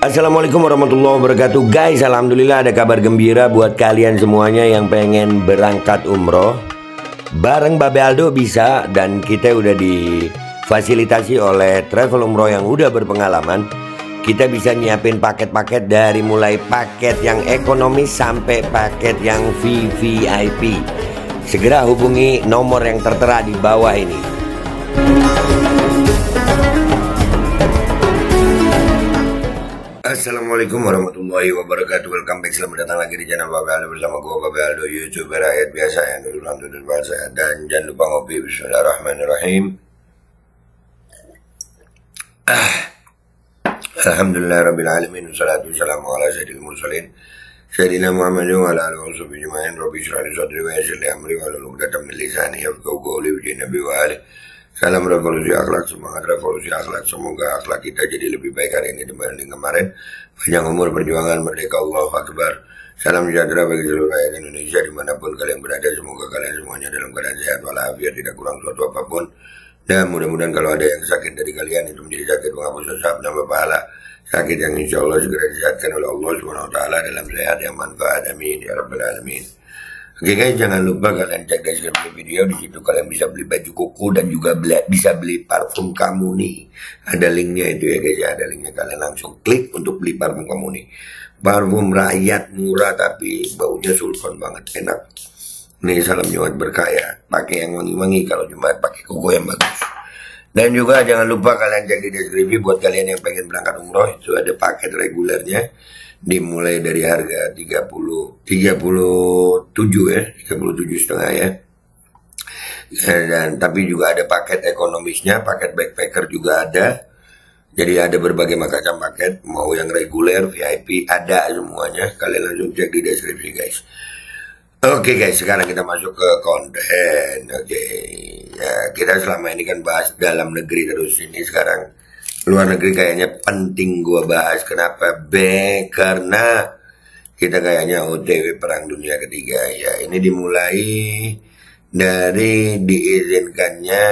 Assalamualaikum warahmatullahi wabarakatuh. Guys, alhamdulillah ada kabar gembira buat kalian semuanya yang pengen berangkat umroh. Bareng Babe Aldo bisa, dan kita udah difasilitasi oleh travel umroh yang udah berpengalaman. Kita bisa nyiapin paket-paket dari mulai paket yang ekonomis sampai paket yang VVIP. Segera hubungi nomor yang tertera di bawah ini. Assalamualaikum warahmatullahi wabarakatuh. Welcome back, selamat datang lagi di channel Babe Aldo bersama gue Babe Aldo, YouTuber rakyat biasa yang dulu bahasa. Dan jangan lupa ngopi. Bismillahirrahmanirrahim. Alhamdulillah rabbil alamin, wassalatu wassalamu ala sayyidil mursalin sayyidina Muhammadin wa ala alihi wa sahbihi ajma'in. Rabbi shrah li sadri wa yassir li amri wahlul 'uqdatam min lisani yafqahu qawli. Bi nabi wa alihi. Salam revolusi akhlak, semangat revolusi akhlak. Semoga akhlak kita jadi lebih baik hari ini dibanding kemarin. Panjang umur, perjuangan, merdeka, Allahu Akbar. Salam sejahtera bagi seluruh rakyat Indonesia dimanapun kalian berada. Semoga kalian semuanya dalam keadaan sehat walafiat, tidak kurang suatu apapun. Dan mudah-mudahan kalau ada yang sakit dari kalian itu menjadi sakit menghapus dosa, menambah pahala. Sakit yang insya Allah segera disehatkan oleh Allah SWT dalam sehat yang manfaat. Amin ya rabbal alamin. Oke guys, jangan lupa kalian cek deskripsi video, di situ kalian bisa beli baju koko dan juga bisa beli parfum kamu nih. Ada linknya itu ya guys ya, ada linknya, kalian langsung klik untuk beli parfum kamu nih. Parfum rakyat murah tapi baunya sulfon banget, enak. Nih salam nyuat berkah ya, pakai yang wangi-wangi, kalau cuma pakai koko yang bagus. Dan juga jangan lupa kalian cek di deskripsi buat kalian yang pengen berangkat umroh, itu ada paket regulernya. Dimulai dari harga 37 ya, 37,5 ya. Dan tapi juga ada paket ekonomisnya, paket backpacker juga ada. Jadi ada berbagai macam paket, mau yang reguler, VIP, ada semuanya. Kalian langsung cek di deskripsi guys. Oke guys, sekarang kita masuk ke konten. Oke, ya, kita selama ini kan bahas dalam negeri terus, ini sekarang luar negeri kayaknya penting gua bahas. Kenapa? Karena kita kayaknya OTW Perang Dunia Ketiga ya. Ini dimulai dari diizinkannya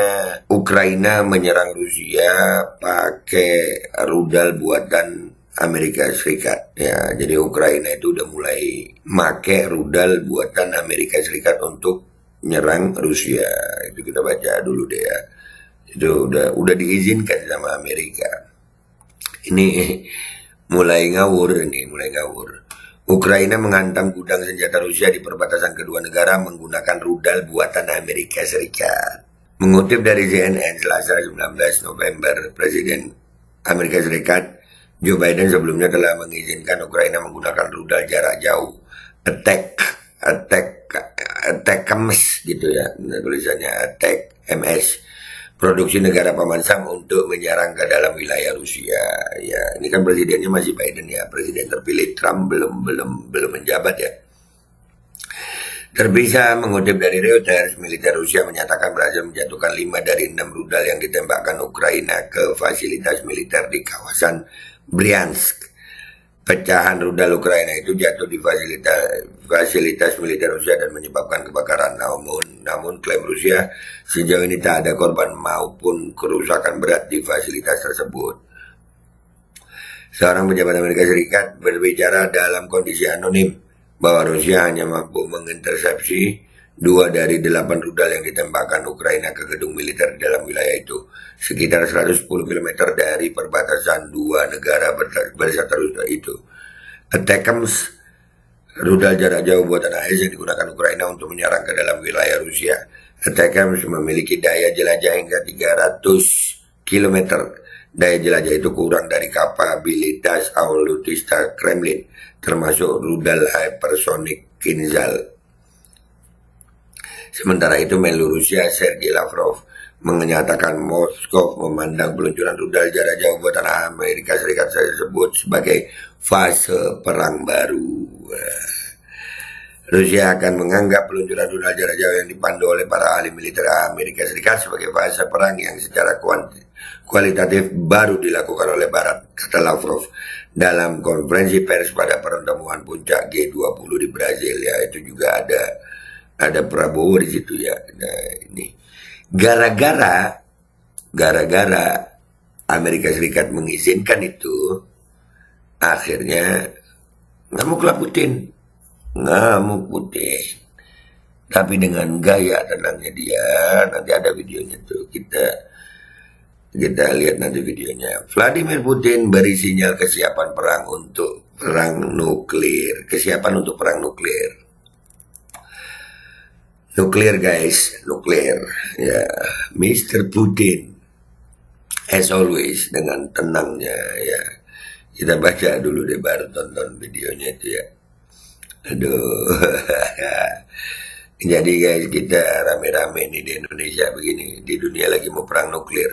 Ukraina menyerang Rusia pakai rudal buatan Amerika Serikat ya. Jadi Ukraina itu udah mulai make rudal buatan Amerika Serikat untuk menyerang Rusia. Itu kita baca dulu deh ya. Itu udah diizinkan sama Amerika. Ini mulai ngawur. Ukraina menghantam gudang senjata Rusia di perbatasan kedua negara menggunakan rudal buatan Amerika Serikat. Mengutip dari CNN Selasa 19 November, Presiden Amerika Serikat Joe Biden sebelumnya telah mengizinkan Ukraina menggunakan rudal jarak jauh ATACMS gitu ya, tulisannya ATACMS, produksi negara pemansang untuk menyerang ke dalam wilayah Rusia. Ya, ini kan presidennya masih Biden ya, presiden terpilih. Trump belum menjabat ya. Terpisah mengutip dari Reuters, militer Rusia menyatakan berhasil menjatuhkan 5 dari 6 rudal yang ditembakkan Ukraina ke fasilitas militer di kawasan Bryansk. Pecahan rudal Ukraina itu jatuh di fasilitas militer Rusia dan menyebabkan kebakaran. Namun klaim Rusia sejauh ini tak ada korban maupun kerusakan berat di fasilitas tersebut. Seorang pejabat Amerika Serikat berbicara dalam kondisi anonim bahwa Rusia hanya mampu mengintersepsi 2 dari 8 rudal yang ditembakkan Ukraina ke gedung militer di dalam wilayah itu, sekitar 110 km dari perbatasan 2 negara bersatu itu. ATACMS, rudal jarak jauh buatan AS yang digunakan Ukraina untuk menyerang ke dalam wilayah Rusia. ATACMS memiliki daya jelajah hingga 300 km. Daya jelajah itu kurang dari kapabilitas alutsista Kremlin, termasuk rudal hypersonic Kinzhal. Sementara itu, Menlu Rusia Sergei Lavrov menyatakan Moskow memandang peluncuran rudal jarak jauh buatan Amerika Serikat tersebut sebagai fase perang baru. Rusia akan menganggap peluncuran rudal jarak jauh yang dipandu oleh para ahli militer Amerika Serikat sebagai fase perang yang secara kualitatif baru dilakukan oleh Barat, kata Lavrov dalam konferensi pers pada pertemuan puncak G20 di Brazil ya. Itu juga ada Prabowo di situ ya. Nah, ini gara-gara Amerika Serikat mengizinkan itu, Akhirnya ngamuklah Putin, ngamuk Putin. Tapi dengan gaya tenangnya dia, nanti ada videonya tuh, kita lihat nanti videonya. Vladimir Putin beri sinyal kesiapan perang untuk perang nuklir, kesiapan untuk perang nuklir. Nuklir guys, nuklir. Ya, Mr. Putin, as always dengan tenangnya ya. Kita baca dulu deh baru tonton videonya itu ya. Aduh. Jadi guys, kita rame-rame nih di Indonesia begini, di dunia lagi mau perang nuklir.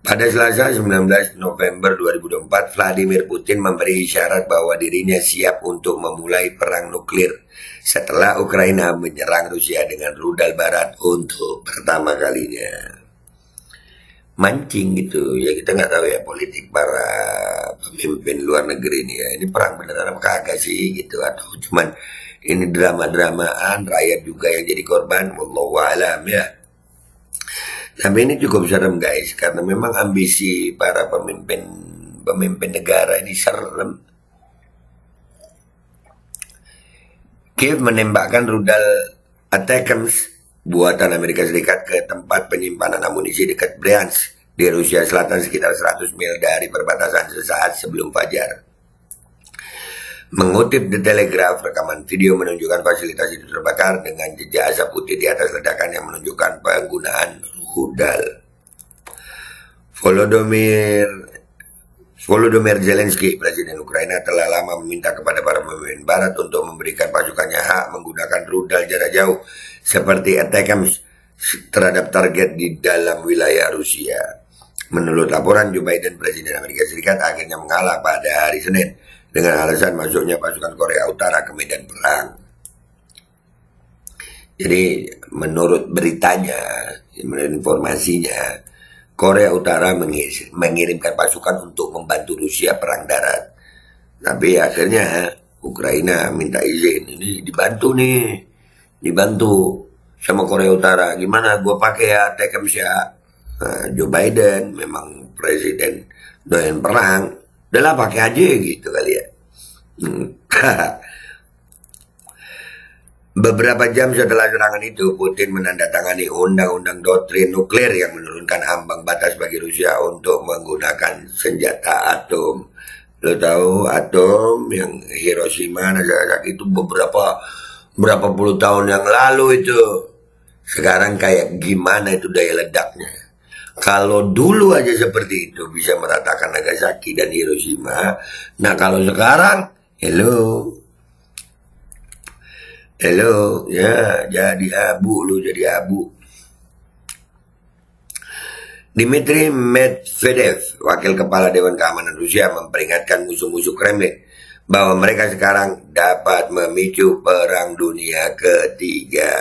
Pada Selasa 19 November 2024, Vladimir Putin memberi isyarat bahwa dirinya siap untuk memulai perang nuklir setelah Ukraina menyerang Rusia dengan rudal barat untuk pertama kalinya. Mancing gitu ya, kita nggak tahu ya politik para pemimpin luar negeri ini ya, ini perang beneran apa kagak sih gitu, atau cuman ini drama-dramaan, rakyat juga yang jadi korban, wallahu alam ya. Tapi ini cukup serem guys, karena memang ambisi para pemimpin negara ini serem. Kiev menembakkan rudal ATACMS buatan Amerika Serikat ke tempat penyimpanan amunisi dekat Bryansk di Rusia Selatan sekitar 100 mil dari perbatasan sesaat sebelum fajar. Mengutip The Telegraph, rekaman video menunjukkan fasilitas itu terbakar dengan jejak asap putih di atas ledakan yang menunjukkan penggunaan rudal. Volodymyr Zelensky, Presiden Ukraina, telah lama meminta kepada para pemimpin Barat untuk memberikan pasukannya hak menggunakan rudal jarak jauh seperti ATACMS terhadap target di dalam wilayah Rusia. Menurut laporan, Joe Biden, Presiden Amerika Serikat, akhirnya mengalah pada hari Senin dengan alasan masuknya pasukan Korea Utara ke medan perang. Jadi menurut beritanya, menurut informasinya, Korea Utara mengirimkan pasukan untuk membantu Rusia perang darat. Tapi akhirnya Ukraina minta izin, ini dibantu sama Korea Utara. Gimana gue pakai ya ATACMS ya? Nah, Joe Biden memang presiden doyan perang, udahlah pakai aja gitu kali ya. Beberapa jam setelah serangan itu, Putin menandatangani undang-undang doktrin nuklir yang menurunkan ambang batas bagi Rusia untuk menggunakan senjata atom. Lo tahu atom yang Hiroshima, Nagasaki itu berapa puluh tahun yang lalu itu. Sekarang kayak gimana itu daya ledaknya. Kalau dulu aja seperti itu bisa meratakan Nagasaki dan Hiroshima. Nah kalau sekarang, hello, ya jadi abu lu, jadi abu. Dmitry Medvedev, wakil kepala Dewan Keamanan Rusia, memperingatkan musuh-musuh Kremlin bahwa mereka sekarang dapat memicu perang dunia ketiga.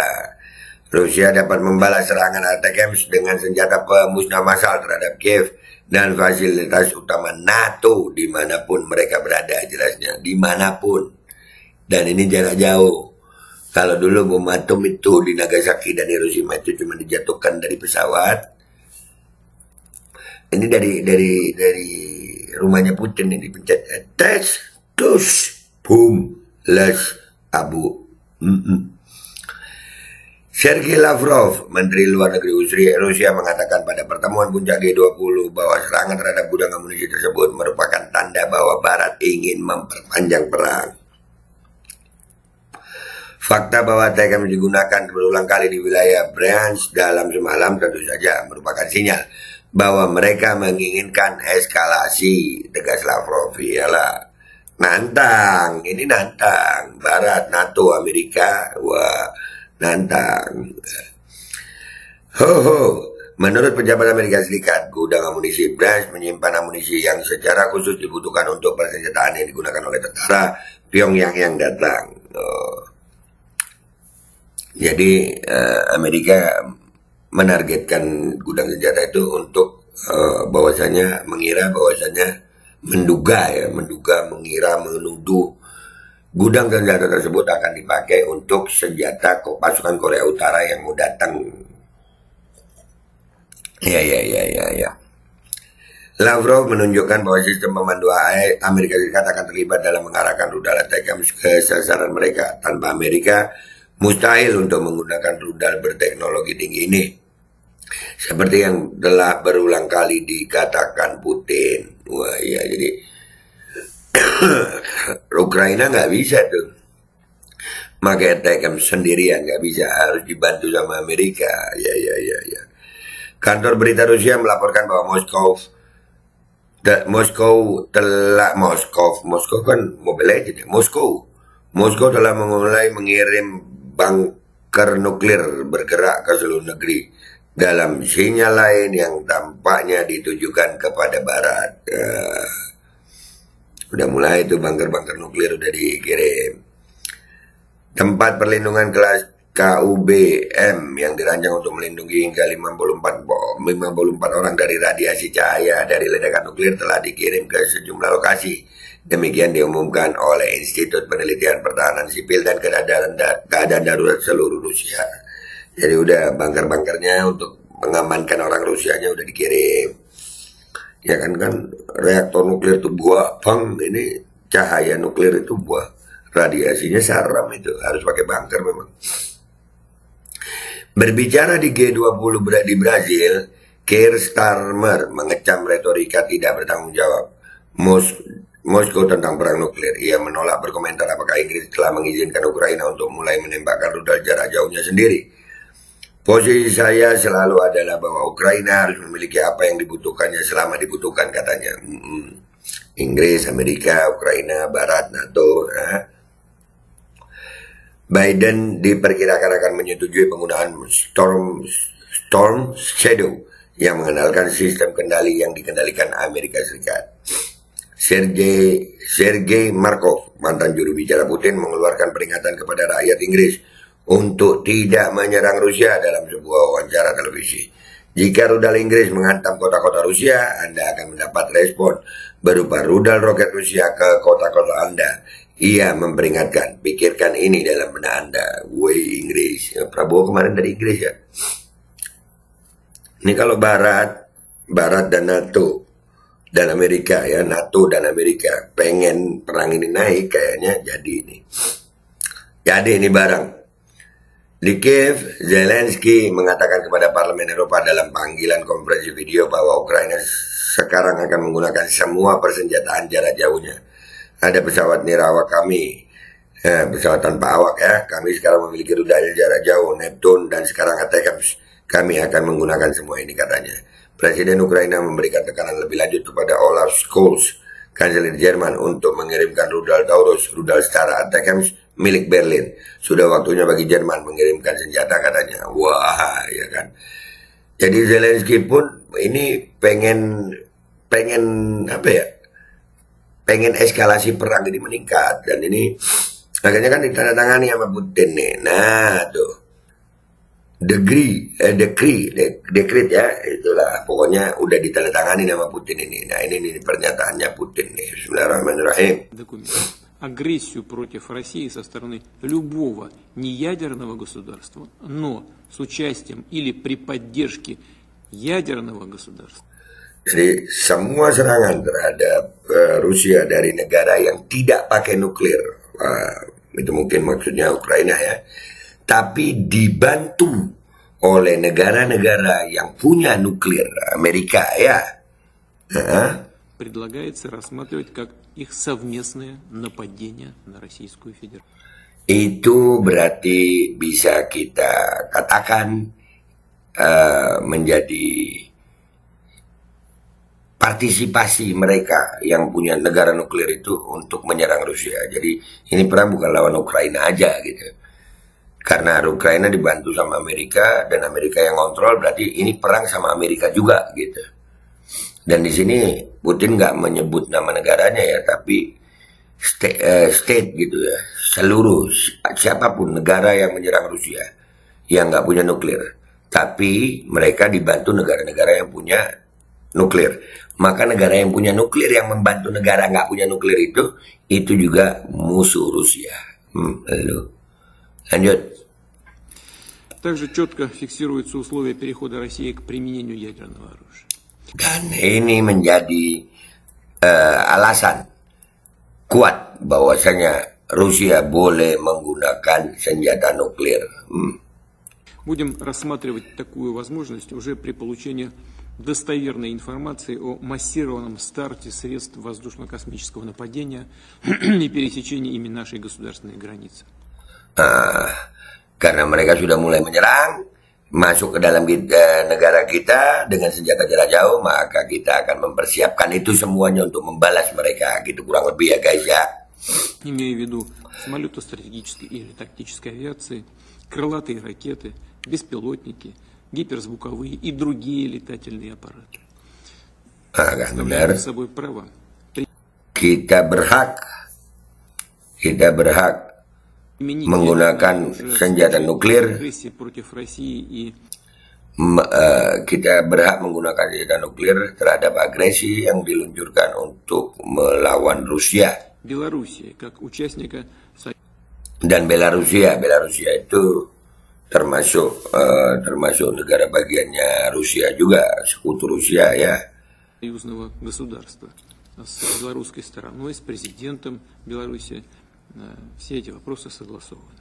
Rusia dapat membalas serangan ATACMS dengan senjata pemusnah massal terhadap Kiev dan fasilitas utama NATO dimanapun mereka berada, jelasnya dimanapun. Dan ini jarak jauh. Kalau dulu bom atom itu di Nagasaki dan Hiroshima itu cuma dijatuhkan dari pesawat. Ini dari rumahnya Putin ini dipencet, tes, tus, boom, les, abu. Sergei Lavrov, Menteri Luar Negeri Rusia, mengatakan pada pertemuan puncak G20 bahwa serangan terhadap gudang amunisi tersebut merupakan tanda bahwa Barat ingin memperpanjang perang. Fakta bahwa ATACMS digunakan berulang kali di wilayah Bryansk dalam semalam tentu saja merupakan sinyal bahwa mereka menginginkan eskalasi, tegas Lavrov. Iyalah, nantang, ini nantang Barat, NATO, Amerika, wah nantang. Menurut pejabat Amerika Serikat, gudang amunisi Bryansk menyimpan amunisi yang secara khusus dibutuhkan untuk persenjataan yang digunakan oleh tentara Pyongyang yang datang. Jadi Amerika menargetkan gudang senjata itu untuk mengira, menuduh gudang senjata tersebut akan dipakai untuk senjata pasukan Korea Utara yang mau datang. Ya. Lavrov menunjukkan bahwa sistem pemandu AI Amerika Serikat akan terlibat dalam mengarahkan rudal ATACMS ke sasaran mereka. Tanpa Amerika, mustahil untuk menggunakan rudal berteknologi tinggi ini. Seperti yang telah berulang kali dikatakan Putin. Wah iya, jadi Ukraina nggak bisa tuh pakai ATACMS sendirian, nggak bisa, harus dibantu sama Amerika. Ya. Kantor berita Rusia melaporkan bahwa Moskow kan Mobile Legends ya. Moskow telah mulai mengirim bunker nuklir bergerak ke seluruh negeri dalam sinyal lain yang tampaknya ditujukan kepada Barat. Udah mulai itu bunker-bunker nuklir udah dikirim. Tempat perlindungan kelas KUBM yang dirancang untuk melindungi hingga 54 orang dari radiasi cahaya dari ledakan nuklir telah dikirim ke sejumlah lokasi. Demikian diumumkan oleh Institut Penelitian Pertahanan Sipil dan Keadaan Darurat seluruh Rusia. Jadi udah bunker-bunkernya untuk mengamankan orang Rusianya udah dikirim. Ya kan reaktor nuklir itu buah, ini cahaya nuklir itu buah. Radiasinya saram, itu harus pakai bunker memang. Berbicara di G20 di Brazil, Keir Starmer mengecam retorika tidak bertanggung jawab Moskow tentang perang nuklir. Ia menolak berkomentar apakah Inggris telah mengizinkan Ukraina untuk mulai menembakkan rudal jarak jauhnya sendiri. Posisi saya selalu adalah bahwa Ukraina harus memiliki apa yang dibutuhkannya selama dibutuhkan, katanya. Inggris, Amerika, Ukraina, Barat, NATO. Biden diperkirakan akan menyetujui penggunaan Storm Shadow yang mengandalkan sistem kendali yang dikendalikan Amerika Serikat. Sergei Markov, mantan juru bicara Putin, mengeluarkan peringatan kepada rakyat Inggris untuk tidak menyerang Rusia dalam sebuah wawancara televisi. Jika rudal Inggris menghantam kota-kota Rusia, Anda akan mendapat respon berupa rudal roket Rusia ke kota-kota Anda. Ia memperingatkan, pikirkan ini dalam benak Anda. Woi Inggris, Prabowo kemarin dari Inggris ya. Ini kalau Barat dan NATO dan Amerika ya, NATO dan Amerika pengen perang ini naik, kayaknya jadi ini. Jadi ini barang. Di Kiev, Zelensky mengatakan kepada Parlemen Eropa dalam panggilan konferensi video bahwa Ukraina sekarang akan menggunakan semua persenjataan jarak jauhnya. Ada pesawat nirawak kami, pesawat tanpa awak ya, kami sekarang memiliki rudal jarak jauh, Neptune, dan sekarang ATACMS. Kami akan menggunakan semua ini, katanya. Presiden Ukraina memberikan tekanan lebih lanjut kepada Olaf Scholz, Kanselir Jerman, untuk mengirimkan rudal Taurus, rudal setara ATACMS milik Berlin. Sudah waktunya bagi Jerman mengirimkan senjata, katanya. Wah, ya kan. Jadi Zelensky pun ini pengen apa ya? Pengen eskalasi perang ini meningkat, dan ini makanya kan ditandatangani sama Putin nih. Nah tuh dekret ya, itulah pokoknya udah ditandatangani sama Putin ini. Nah ini pernyataannya Putin nih. Bismillahirrahmanirrahim. Агрессию против России со стороны любого неядерного государства, но с участием или при поддержке ядерного государства. Jadi semua serangan terhadap Rusia dari negara yang tidak pakai nuklir, itu mungkin maksudnya Ukraina ya, tapi dibantu oleh negara-negara yang punya nuklir, Amerika ya. Предлагается рассматривать как их совместное нападение на Российскую Федерацию. Itu berarti bisa kita katakan menjadi partisipasi mereka yang punya negara nuklir itu untuk menyerang Rusia. Jadi ini perang bukan lawan Ukraina aja gitu. Karena Ukraina dibantu sama Amerika dan Amerika yang kontrol, berarti ini perang sama Amerika juga gitu. Dan di sini Putin nggak menyebut nama negaranya ya, tapi state gitu ya. Seluruh siapapun negara yang menyerang Rusia yang nggak punya nuklir, tapi mereka dibantu negara-negara yang punya nuklir. Maka negara yang punya nuklir yang membantu negara nggak punya nuklir itu juga musuh Rusia. Lanjut. Также четко фиксируются условия перехода России к применению ядерного оружия. Dan ini menjadi alasan kuat bahwasanya Rusia boleh menggunakan senjata nuklir. Будем рассматривать такую возможность уже при получении достоверной информации о массированном старте средств воздушно-космического нападения и пересечении ими нашей государственной границы. Karena mereka sudah mulai menyerang, masuk ke dalam negara kita dengan senjata jarak jauh, maka kita akan mempersiapkan itu semuanya untuk membalas mereka, gitu kurang lebih ya guys ya. Имея в виду самолеты стратегической или тактической авиации, крылатые ракеты, беспилотники, гиперзвуковые и другие летательные аппараты. Benar. С собой права. Kita berhak menggunakan senjata nuklir. Kita berhak menggunakan senjata nuklir terhadap agresi yang diluncurkan untuk melawan Rusia. Dan Belarusia itu termasuk negara bagiannya Rusia juga, sekutu Rusia ya. Союзного государства с белорусской стороной, с президентом Беларуси, все эти вопросы согласованы.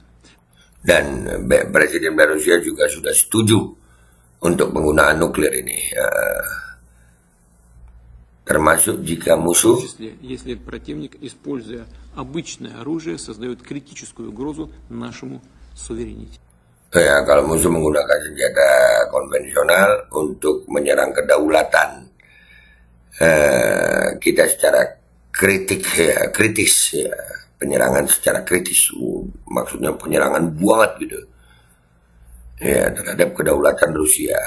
Dan Presiden Belarusia juga sudah setuju untuk penggunaan nuklir ini, termasuk jika musuh, если противник, используя обычное оружие, создает критическую угрозу нашему суверенитету. Ya, kalau musuh menggunakan senjata konvensional untuk menyerang kedaulatan kita secara kritis ya, penyerangan secara kritis, maksudnya penyerangan banget gitu ya terhadap kedaulatan Rusia.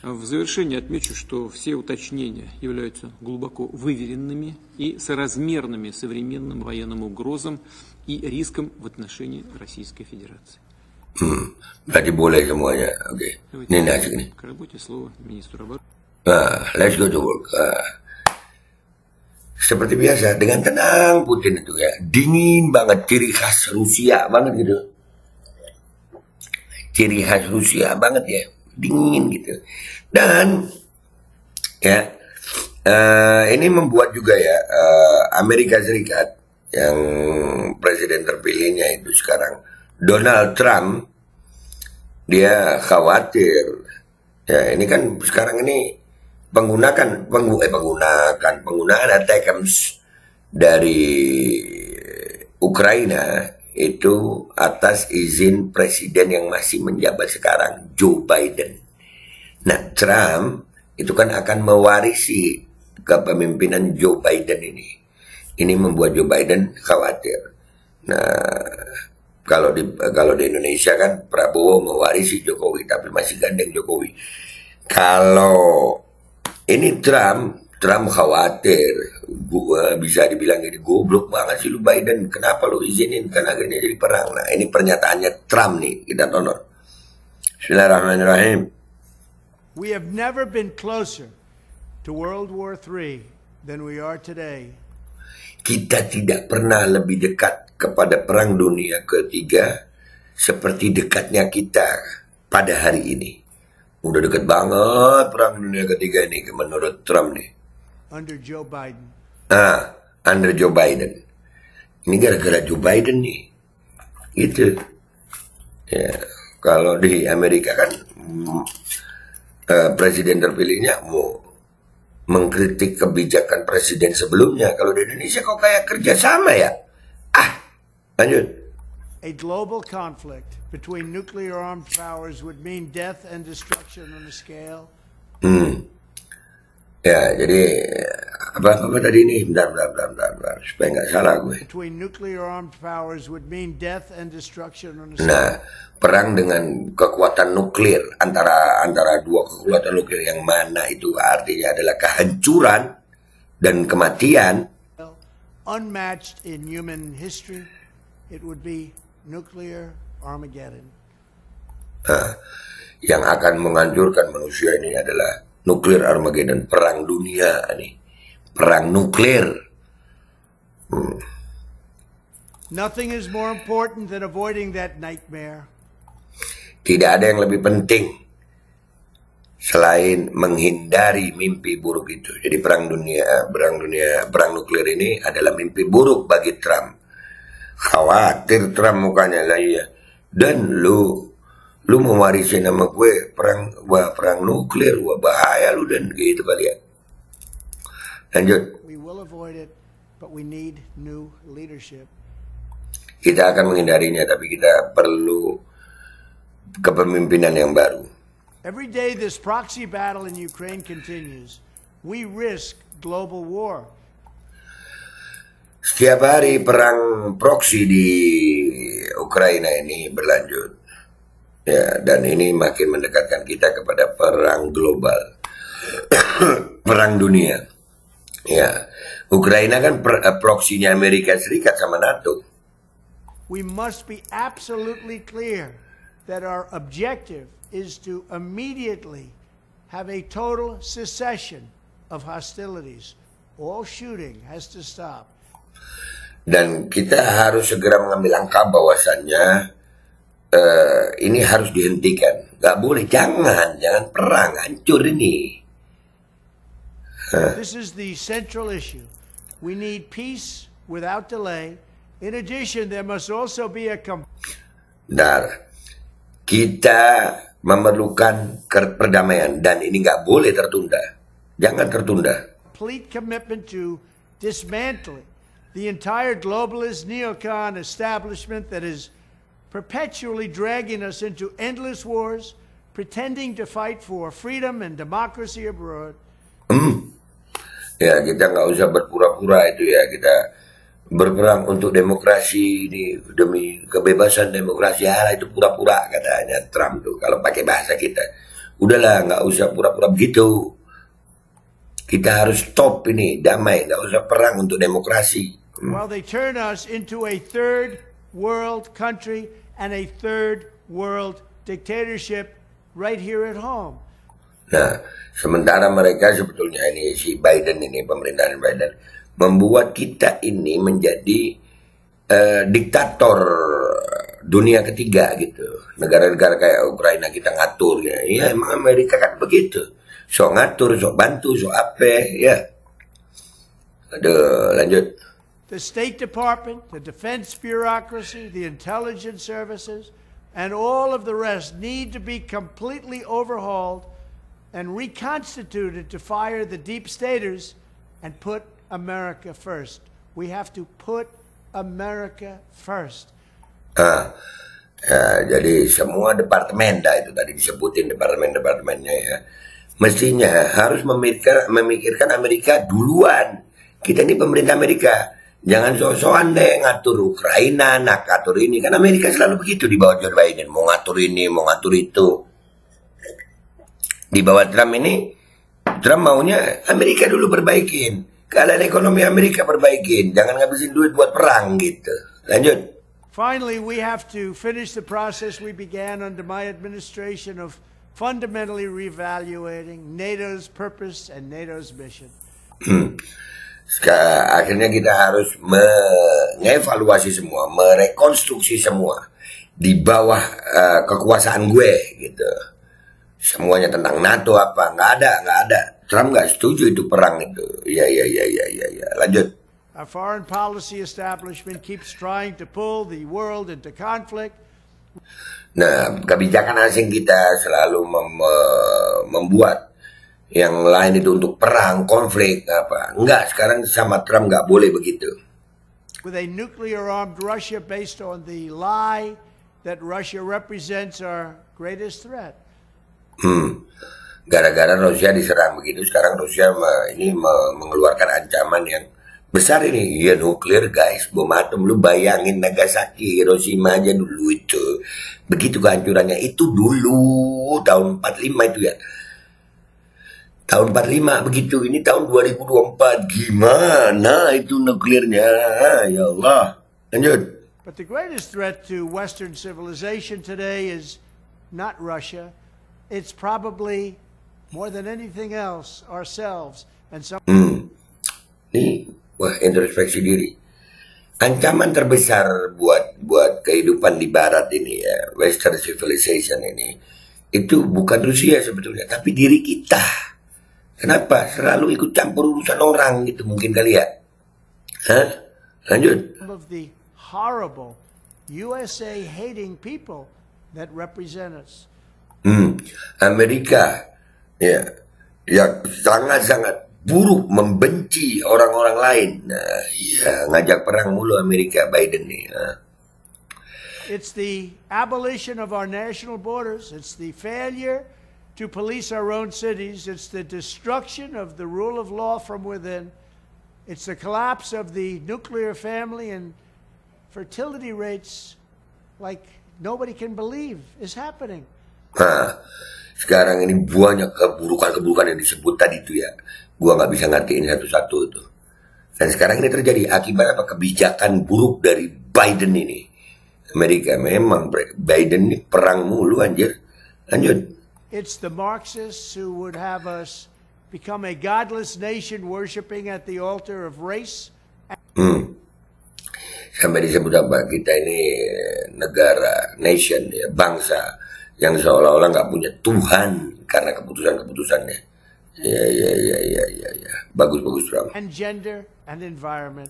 В завершение отмечу, что все уточнения являются глубоко выверенными и соразмерными современным военным угрозам и рискам в отношении Российской Федерации. Berarti boleh semuanya, oke. Ini asik nih. К работе слово министру обороны. Let's go to work. Seperti biasa, dengan tenang Putin itu ya, dingin banget, ciri khas Rusia banget gitu. Ciri khas Rusia banget ya, dingin gitu. Dan ya, ini membuat juga ya Amerika Serikat yang presiden terpilihnya itu sekarang Donald Trump, dia khawatir ya, ini kan sekarang ini penggunaan ATACMS dari Ukraina itu atas izin presiden yang masih menjabat sekarang, Joe Biden. Nah, Trump itu kan akan mewarisi kepemimpinan Joe Biden ini. Ini membuat Joe Biden khawatir. Nah, kalau di Indonesia kan Prabowo mewarisi Jokowi tapi masih gandeng Jokowi. Kalau ini Trump khawatir, bisa dibilang gini, goblok banget sih lu Biden, kenapa lu izinin kan akhirnya jadi perang. Nah, ini pernyataannya Trump nih, kita tonton. Bismillahirrahmanirrahim. We have never been closer to World War III than we are today. Kita tidak pernah lebih dekat kepada Perang Dunia Ketiga seperti dekatnya kita pada hari ini. Udah dekat banget Perang Dunia Ketiga ini menurut Trump nih. Under Joe Biden. Under Joe Biden. Ini gara-gara Joe Biden nih. Gitu. Ya, kalau di Amerika kan presiden terpilihnya mau mengkritik kebijakan presiden sebelumnya. Kalau di Indonesia kok kayak kerjasama ya? Lanjut. A global conflict between nuclear armed powers would mean death and destruction on a scale. Ya, jadi apa tadi ini? Bentar, supaya nggak salah gue. Between nuclear armed powers would mean death and destruction on a scale. Nah, perang dengan kekuatan nuklir antara dua kekuatan nuklir yang mana itu artinya adalah kehancuran dan kematian. Unmatched in human history, it would be nuclear Armageddon. Yang akan menghancurkan manusia ini adalah nuklir Armageddon, perang dunia nih, perang nuklir. Nothing is more important than avoiding that nightmare. Tidak ada yang lebih penting selain menghindari mimpi buruk itu. Jadi perang nuklir ini adalah mimpi buruk bagi Trump. Khawatir Trump mukanya lah ya. Dan lu mewarisi nama gue perang nuklir, wah bahaya lu dan gitu kali ya. Lanjut. We will avoid it, but we need new leadership. Kita akan menghindarinya, tapi kita perlu kepemimpinan yang baru. Every day this proxy battle in Ukraine continues, we risk global war. Setiap hari perang proksi di Ukraina ini berlanjut. Ya, dan ini makin mendekatkan kita kepada perang global. Perang dunia. Ya, Ukraina kan proksinya Amerika Serikat sama NATO. We must be absolutely clear that our objective is to immediately have a total cessation of hostilities. All shooting has to stop. Dan kita harus segera mengambil langkah bahwasannya ini harus dihentikan. Gak boleh, jangan perang, hancur ini. This is the central issue. We need peace without delay. In addition, there must also be a kita memerlukan perdamaian dan ini nggak boleh tertunda. Jangan tertunda. complete commitment to dismantling the entire globalist neocon establishment that is perpetually dragging us into endless wars, pretending to fight for freedom and democracy abroad. Ya, kita nggak usah berpura-pura itu ya. Kita berperang untuk demokrasi ini demi kebebasan demokrasi. Itu pura-pura katanya Trump tuh kalau pakai bahasa kita. Udahlah, nggak usah pura-pura begitu. Kita harus stop ini, damai, nggak usah perang untuk demokrasi. While they turn us into a third world country and a third world dictatorship right here at home. Nah, sementara mereka sebetulnya ini si Biden ini, pemerintahan Biden, membuat kita ini menjadi diktator dunia ketiga gitu. Negara-negara kayak Ukraina kita ngatur ya. Ya emang Amerika kan begitu. Sok ngatur, sok bantu, sok apa ya. Aduh, lanjut. The State Department, the defense bureaucracy, the intelligence services, and all of the rest need to be completely overhauled and reconstituted to fire the deep staters and put America first. We have to put America first. Jadi semua departemen itu tadi disebutin departemen-departemennya ya. Mestinya harus memikirkan Amerika duluan. Kita ini pemerintah Amerika. Jangan sok-sokan deh ngatur Ukraina, ngatur ini. Kan Amerika selalu begitu di bawah Joe Biden. Mau ngatur ini, mau ngatur itu. Di bawah Trump ini, Trump maunya Amerika dulu perbaikin. Keadaan ekonomi Amerika perbaikin. Jangan ngabisin duit buat perang gitu. Lanjut. Finally, we have to finish the process we began under my administration of fundamentally reevaluating NATO's purpose and NATO's mission. Akhirnya kita harus mengevaluasi semua, merekonstruksi semua di bawah kekuasaan gue gitu. Semuanya tentang NATO apa nggak ada. Trump nggak setuju itu perang itu. Ya. Lanjut. Our foreign policy establishment keeps trying to pull the world into conflict. Nah, kebijakan asing kita selalu membuat yang lain itu untuk perang, konflik, apa. Enggak, sekarang sama Trump nggak boleh begitu. With a nuclear-armed Russia based on the lie that Russia represents our greatest threat. Gara-gara Rusia diserang begitu, sekarang Rusia ini mengeluarkan ancaman yang besar ini. Ya nuklir guys, bom atom. Lu bayangin Nagasaki, Hiroshima aja dulu itu. Begitu kehancurannya itu dulu tahun 45 itu ya. Tahun 45 begitu, ini tahun 2024. Gimana itu nuklirnya? Ya Allah. Lanjut. But the greatest threat to Western civilization today is not Russia. It's probably more than anything else ourselves and some. Nih, wah introspeksi diri. Ancaman terbesar buat kehidupan di Barat ini ya, Western civilization ini, itu bukan Rusia sebetulnya, tapi diri kita. Kenapa? Selalu ikut campur urusan orang gitu mungkin kali ya. Hah? Lanjut. Some of the horrible USA hating people that represent us. Amerika ya yang sangat-sangat buruk membenci orang-orang lain. Nah, ya ngajak perang mulu Amerika Biden nih. It's the abolition of our national borders. It's the failure to police our own cities. It's the destruction of the rule of law from within. It's the collapse of the nuclear family, and fertility rates like nobody can believe is happening. Nah, sekarang ini banyak keburukan-keburukan yang disebut tadi itu ya. Gua nggak bisa ngertiin satu-satu itu. Dan sekarang ini terjadi akibat apa? Kebijakan buruk dari Biden ini. Amerika memang Biden ini perang mulu anjir. Lanjut. It's the Marxists who would have us become a godless nation worshiping at the altar of race. Sampai disebut apa? Kita ini negara, nation, ya, bangsa yang seolah-olah nggak punya Tuhan karena keputusan-keputusannya. Ya. Bagus Trump. And gender and environment.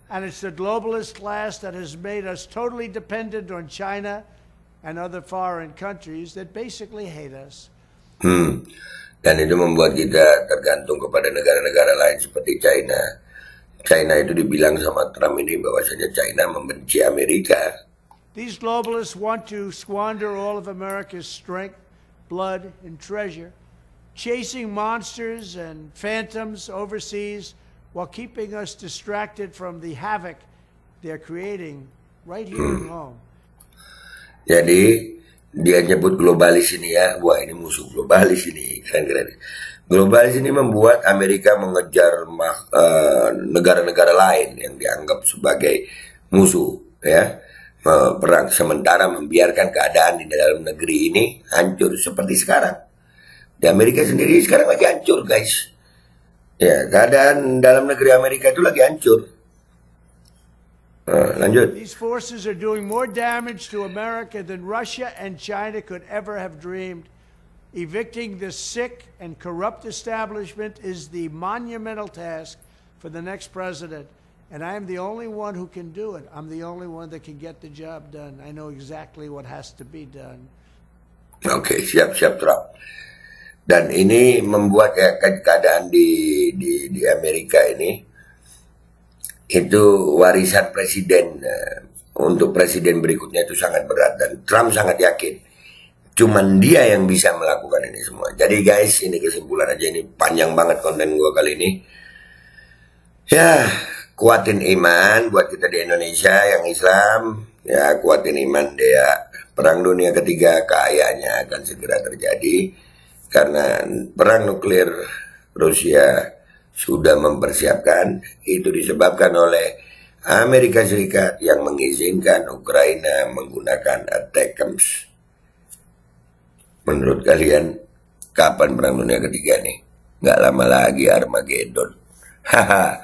And it's the globalist class that has made us totally dependent on China and other foreign countries that basically hate us. Dan itu membuat kita tergantung kepada negara-negara lain seperti China. China itu dibilang sama Trump ini bahwasanya China membenci Amerika. These globalists want to squander all of America's strength, blood, and treasure, chasing monsters and phantoms overseas while keeping us distracted from the havoc they're creating right here at home. Jadi dia nyebut globalis ini ya, wah ini musuh globalis ini, keren-keren. Globalis ini membuat Amerika mengejar negara-negara lain yang dianggap sebagai musuh, ya, perang, sementara membiarkan keadaan di dalam negeri ini hancur seperti sekarang. Di Amerika sendiri sekarang lagi hancur, guys. Ya, keadaan dalam negeri Amerika itu lagi hancur. Lanjut. These forces are doing more damage to America than Russia and China could ever have dreamed. Evicting the sick and corrupt establishment is the monumental task for the next president. And I am the only one who can do it. I'm the only one that can get the job done. I know exactly what has to be done. Oke, siap-siap Trump. Dan ini membuat ya, keadaan di Amerika ini itu warisan presiden untuk presiden berikutnya itu sangat berat, dan Trump sangat yakin cuman dia yang bisa melakukan ini semua. Jadi guys, ini kesimpulan aja, ini panjang banget konten gua kali ini. Ya, kuatin iman buat kita di Indonesia yang Islam. Ya, kuatin iman deh ya. Perang dunia ketiga kayaknya akan segera terjadi karena perang nuklir Rusia sudah mempersiapkan. Itu disebabkan oleh Amerika Serikat yang mengizinkan Ukraina menggunakan ATACMS. Menurut kalian kapan perang dunia ketiga nih? Nggak lama lagi Armageddon. Haha.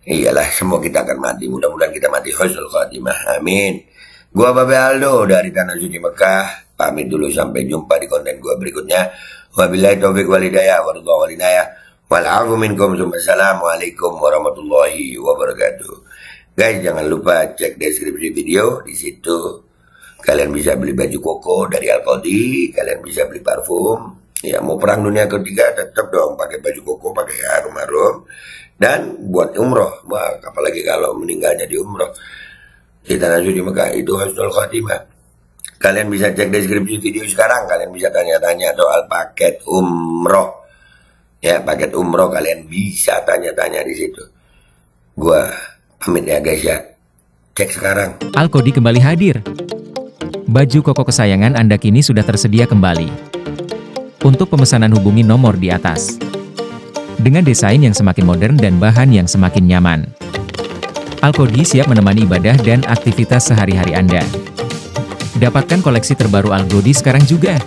Iyalah, semua kita akan mati. Mudah-mudahan kita mati husnul khatimah. Amin. Gua Babe Aldo dari Tanah Suci Mekah. Pamit dulu, sampai jumpa di konten gua berikutnya. Wabillahi taufiq wal hidayah wal hidayah. Wal minkum. Assalamualaikum warahmatullahi wabarakatuh. Guys, jangan lupa cek deskripsi video. Di situ kalian bisa beli baju koko dari Alkodi, kalian bisa beli parfum. Ya, mau perang dunia ketiga tetap dong pakai baju koko, pakai harum-harum. Dan buat umroh, wah, apalagi kalau meninggalnya di umroh. Di Tanah Suci Mekah itu husnul khatimah. Kalian bisa cek deskripsi video sekarang, kalian bisa tanya-tanya soal paket umroh. Ya, paket umroh kalian bisa tanya-tanya di situ. Gua pamit ya guys ya. Cek sekarang. Alkodi kembali hadir. Baju koko kesayangan Anda kini sudah tersedia kembali. Untuk pemesanan hubungi nomor di atas. Dengan desain yang semakin modern dan bahan yang semakin nyaman. Alkodi siap menemani ibadah dan aktivitas sehari-hari Anda. Dapatkan koleksi terbaru Alkodi sekarang juga.